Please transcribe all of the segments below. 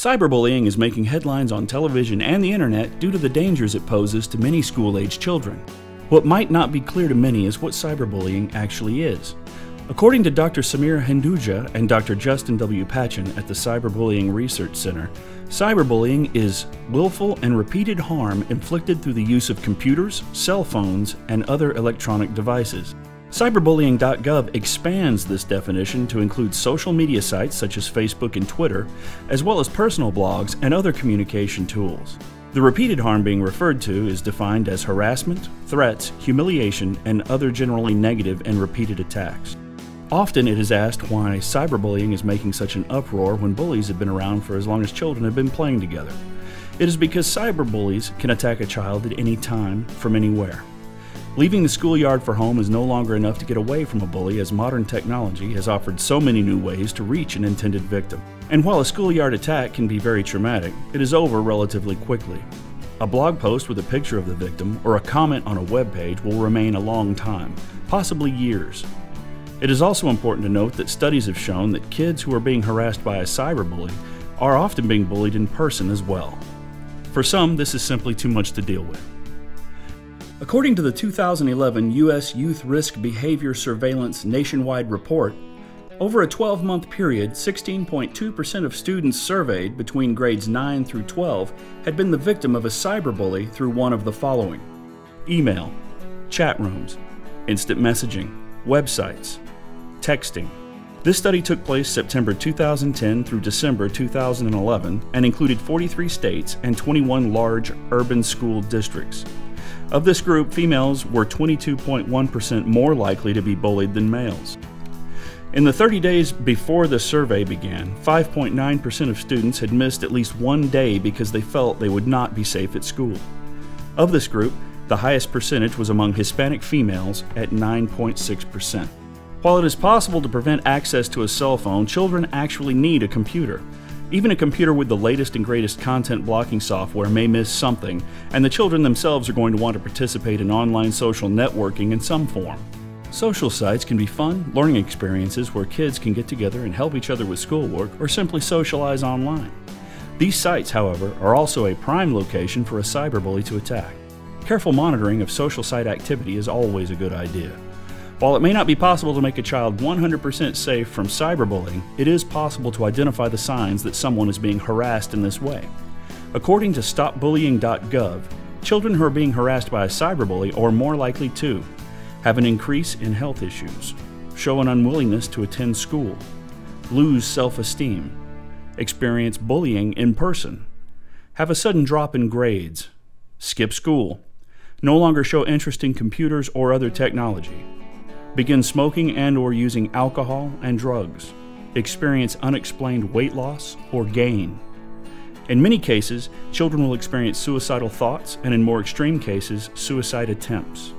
Cyberbullying is making headlines on television and the internet due to the dangers it poses to many school-age children. What might not be clear to many is what cyberbullying actually is. According to Dr. Samir Hinduja and Dr. Justin W. Patchen at the Cyberbullying Research Center, cyberbullying is willful and repeated harm inflicted through the use of computers, cell phones, and other electronic devices. Cyberbullying.gov expands this definition to include social media sites such as Facebook and Twitter, as well as personal blogs and other communication tools. The repeated harm being referred to is defined as harassment, threats, humiliation, and other generally negative and repeated attacks. Often it is asked why cyberbullying is making such an uproar when bullies have been around for as long as children have been playing together. It is because cyberbullies can attack a child at any time, from anywhere. Leaving the schoolyard for home is no longer enough to get away from a bully, as modern technology has offered so many new ways to reach an intended victim. And while a schoolyard attack can be very traumatic, it is over relatively quickly. A blog post with a picture of the victim or a comment on a web page will remain a long time, possibly years. It is also important to note that studies have shown that kids who are being harassed by a cyberbully are often being bullied in person as well. For some, this is simply too much to deal with. According to the 2011 U.S. Youth Risk Behavior Surveillance Nationwide Report, over a 12-month period, 16.2% of students surveyed between grades 9 through 12 had been the victim of a cyberbully through one of the following: email, chat rooms, instant messaging, websites, texting. This study took place September 2010 through December 2011 and included 43 states and 21 large urban school districts. Of this group, females were 22.1% more likely to be bullied than males. In the 30 days before the survey began, 5.9% of students had missed at least one day because they felt they would not be safe at school. Of this group, the highest percentage was among Hispanic females at 9.6%. While it is possible to prevent access to a cell phone, children actually need a computer. Even a computer with the latest and greatest content blocking software may miss something, and the children themselves are going to want to participate in online social networking in some form. Social sites can be fun, learning experiences where kids can get together and help each other with schoolwork or simply socialize online. These sites, however, are also a prime location for a cyberbully to attack. Careful monitoring of social site activity is always a good idea. While it may not be possible to make a child 100% safe from cyberbullying, it is possible to identify the signs that someone is being harassed in this way. According to StopBullying.gov, children who are being harassed by a cyberbully are more likely to have an increase in health issues, show an unwillingness to attend school, lose self-esteem, experience bullying in person, have a sudden drop in grades, skip school, no longer show interest in computers or other technology, begin smoking and or using alcohol and drugs, experience unexplained weight loss or gain. In many cases, children will experience suicidal thoughts and in more extreme cases, suicide attempts.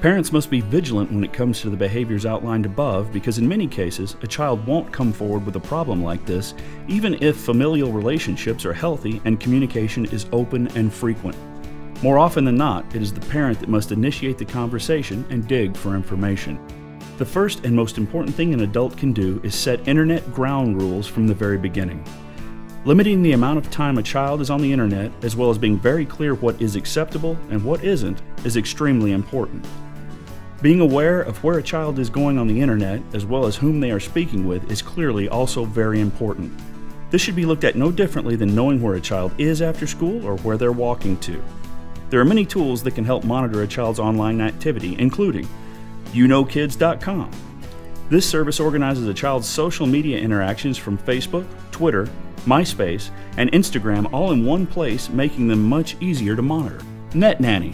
Parents must be vigilant when it comes to the behaviors outlined above, because in many cases, a child won't come forward with a problem like this, even if familial relationships are healthy and communication is open and frequent. More often than not, it is the parent that must initiate the conversation and dig for information. The first and most important thing an adult can do is set internet ground rules from the very beginning. Limiting the amount of time a child is on the internet, as well as being very clear what is acceptable and what isn't, is extremely important. Being aware of where a child is going on the internet, as well as whom they are speaking with, is clearly also very important. This should be looked at no differently than knowing where a child is after school or where they're walking to. There are many tools that can help monitor a child's online activity, including YouKnowKids.com. This service organizes a child's social media interactions from Facebook, Twitter, MySpace, and Instagram all in one place, making them much easier to monitor. NetNanny.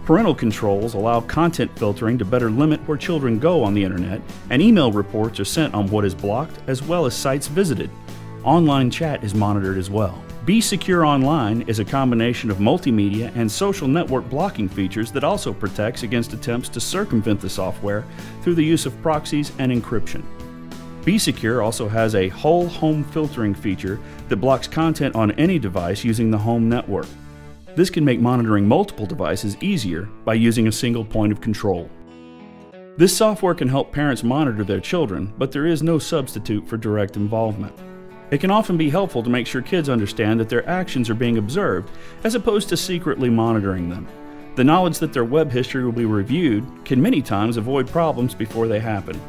Parental controls allow content filtering to better limit where children go on the internet, and email reports are sent on what is blocked as well as sites visited. Online chat is monitored as well. Be Secure Online is a combination of multimedia and social network blocking features that also protects against attempts to circumvent the software through the use of proxies and encryption. Be Secure also has a whole home filtering feature that blocks content on any device using the home network. This can make monitoring multiple devices easier by using a single point of control. This software can help parents monitor their children, but there is no substitute for direct involvement. It can often be helpful to make sure kids understand that their actions are being observed, as opposed to secretly monitoring them. The knowledge that their web history will be reviewed can many times avoid problems before they happen.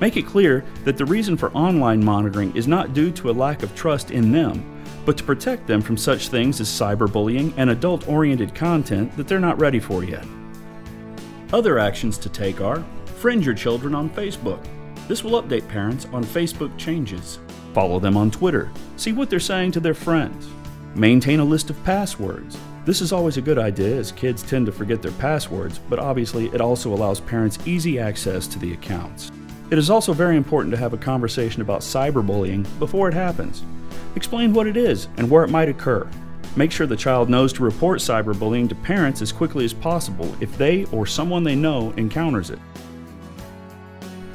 Make it clear that the reason for online monitoring is not due to a lack of trust in them, but to protect them from such things as cyberbullying and adult-oriented content that they're not ready for yet. Other actions to take are: friend your children on Facebook. This will update parents on Facebook changes. Follow them on Twitter. See what they're saying to their friends. Maintain a list of passwords. This is always a good idea, as kids tend to forget their passwords, but obviously it also allows parents easy access to the accounts. It is also very important to have a conversation about cyberbullying before it happens. Explain what it is and where it might occur. Make sure the child knows to report cyberbullying to parents as quickly as possible if they or someone they know encounters it.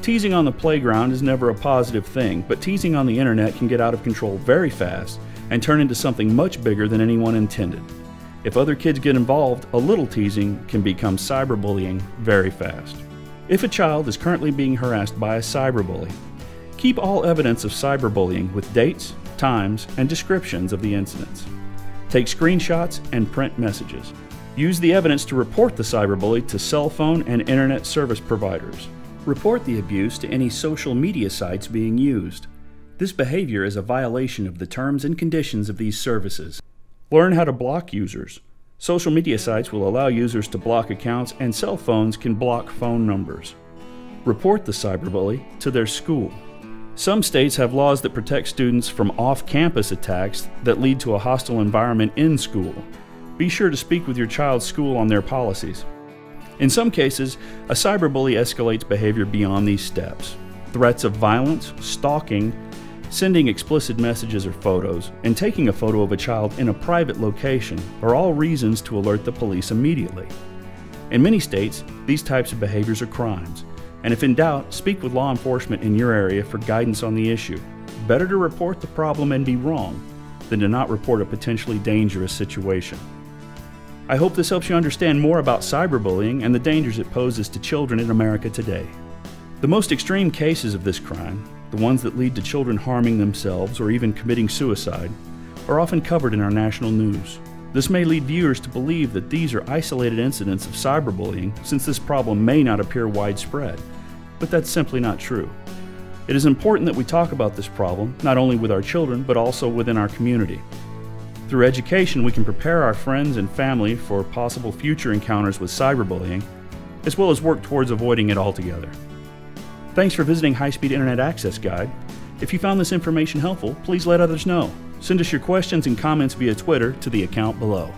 Teasing on the playground is never a positive thing, but teasing on the internet can get out of control very fast and turn into something much bigger than anyone intended. If other kids get involved, a little teasing can become cyberbullying very fast. If a child is currently being harassed by a cyberbully, keep all evidence of cyberbullying with dates, times, and descriptions of the incidents. Take screenshots and print messages. Use the evidence to report the cyberbully to cell phone and internet service providers. Report the abuse to any social media sites being used. This behavior is a violation of the terms and conditions of these services. Learn how to block users. Social media sites will allow users to block accounts, and cell phones can block phone numbers. Report the cyberbully to their school. Some states have laws that protect students from off-campus attacks that lead to a hostile environment in school. Be sure to speak with your child's school on their policies. In some cases, a cyberbully escalates behavior beyond these steps. Threats of violence, stalking, sending explicit messages or photos, and taking a photo of a child in a private location are all reasons to alert the police immediately. In many states, these types of behaviors are crimes, and if in doubt, speak with law enforcement in your area for guidance on the issue. Better to report the problem and be wrong than to not report a potentially dangerous situation. I hope this helps you understand more about cyberbullying and the dangers it poses to children in America today. The most extreme cases of this crime, the ones that lead to children harming themselves or even committing suicide, are often covered in our national news. This may lead viewers to believe that these are isolated incidents of cyberbullying, since this problem may not appear widespread, but that's simply not true. It is important that we talk about this problem, not only with our children, but also within our community. Through education, we can prepare our friends and family for possible future encounters with cyberbullying, as well as work towards avoiding it altogether. Thanks for visiting High Speed Internet Access Guide. If you found this information helpful, please let others know. Send us your questions and comments via Twitter to the account below.